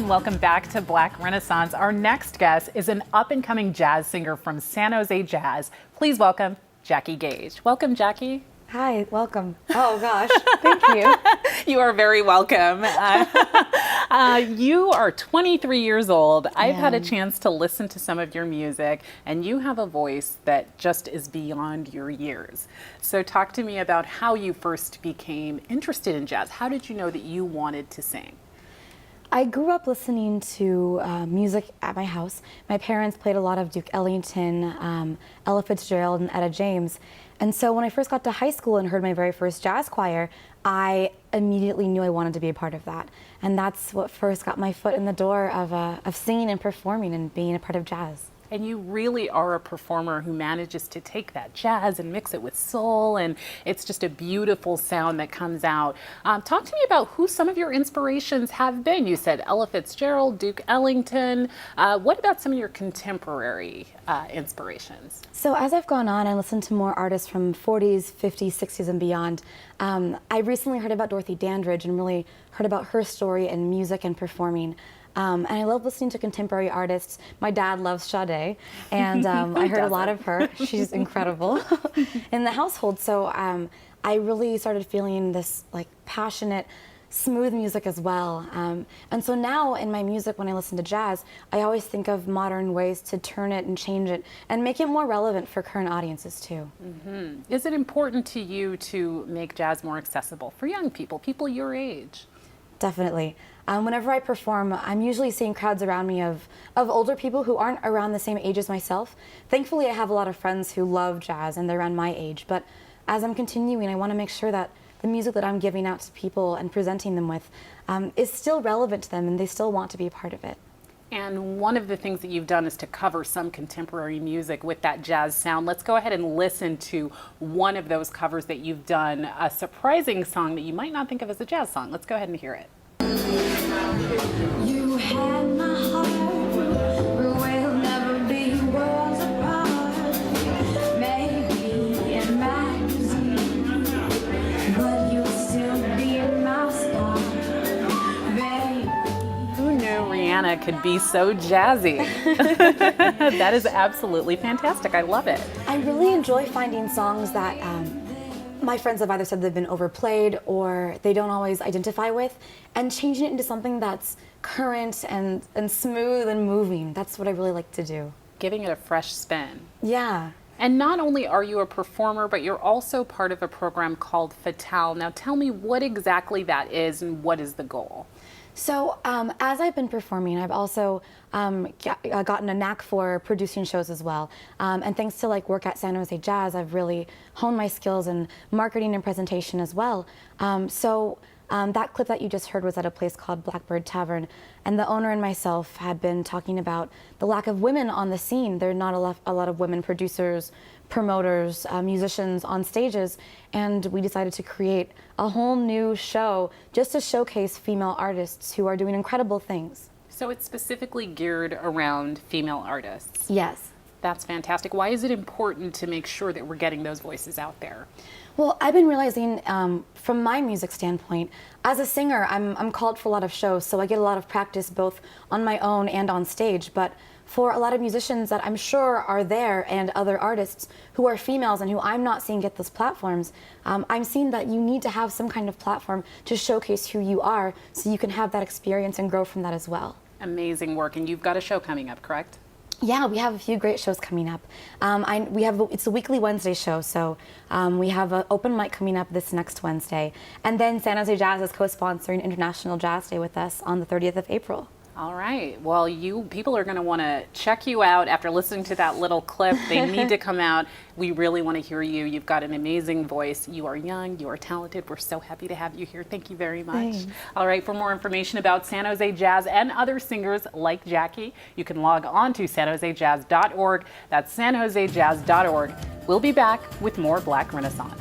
and welcome back to Black Renaissance. Our next guest is an up-and-coming jazz singer from San Jose Jazz. Please welcome Jackie Gage. Welcome, Jackie. Hi, welcome. Oh gosh, thank you. You are very welcome. You are 23 years old. I've had a chance to listen to some of your music, and you have a voice that just is beyond your years. So talk to me about how you first became interested in jazz. How did you know that you wanted to sing? I grew up listening to music at my house. My parents played a lot of Duke Ellington, Ella Fitzgerald, and Etta James. And so when I first got to high school and heard my very first jazz choir, I immediately knew I wanted to be a part of that. And that's what first got my foot in the door of singing and performing and being a part of jazz. And you really are a performer who manages to take that jazz and mix it with soul, and it's just a beautiful sound that comes out. Talk to me about who some of your inspirations have been. You said Ella Fitzgerald, Duke Ellington. What about some of your contemporary inspirations? So as I've gone on, I listened to more artists from 40s, 50s, 60s, and beyond. I recently heard about Dorothy Dandridge and really heard about her story in music and performing. And I love listening to contemporary artists. My dad loves Sade, and I heard a lot of her. She's incredible in the household. So I really started feeling this like passionate, smooth music as well. And so now in my music, when I listen to jazz, I always think of modern ways to turn it and change it and make it more relevant for current audiences too. Mm-hmm. Is it important to you to make jazz more accessible for young people, people your age? Definitely. Whenever I perform, I'm usually seeing crowds around me of older people who aren't around the same age as myself. Thankfully, I have a lot of friends who love jazz and they're around my age. But as I'm continuing, I want to make sure that the music that I'm giving out to people and presenting them with is still relevant to them and they still want to be a part of it. And one of the things that you've done is to cover some contemporary music with that jazz sound. Let's go ahead and listen to one of those covers that you've done, a surprising song that you might not think of as a jazz song. Let's go ahead and hear it. You had my heart, but we'll never be worlds apart. Maybe in magazines, but you'll still be my star, baby. Who knew Rihanna could be so jazzy? That is absolutely fantastic. I love it. I really enjoy finding songs that my friends have either said they've been overplayed or they don't always identify with, and changing it into something that's current and smooth and moving. That's what I really like to do. Giving it a fresh spin. Yeah. And not only are you a performer, but you're also part of a program called Fatale. Now tell me what exactly that is and what is the goal? So as I've been performing, I've also gotten a knack for producing shows as well. And thanks to work at San Jose Jazz, I've really honed my skills in marketing and presentation as well. That clip that you just heard was at a place called Blackbird Tavern, and the owner and myself had been talking about the lack of women on the scene. There are not a lot of women producers, promoters, musicians on stages, and we decided to create a whole new show just to showcase female artists who are doing incredible things. So it's specifically geared around female artists? Yes. That's fantastic. Why is it important to make sure that we're getting those voices out there? Well, I've been realizing from my music standpoint, as a singer, I'm called for a lot of shows, so I get a lot of practice both on my own and on stage. But for a lot of musicians that I'm sure are there and other artists who are females and who I'm not seeing get those platforms, I'm seeing that you need to have some kind of platform to showcase who you are so you can have that experience and grow from that as well. Amazing work. And you've got a show coming up, correct? Yeah, we have a few great shows coming up. It's a weekly Wednesday show, so we have an open mic coming up this next Wednesday. And then San Jose Jazz is co-sponsoring International Jazz Day with us on the 30th of April. All right. Well, people are going to want to check you out after listening to that little clip. They need to come out. We really want to hear you. You've got an amazing voice. You are young. You are talented. We're so happy to have you here. Thank you very much. Thanks. All right. For more information about San Jose Jazz and other singers like Jackie, you can log on to sanjosejazz.org. That's sanjosejazz.org. We'll be back with more Black Renaissance.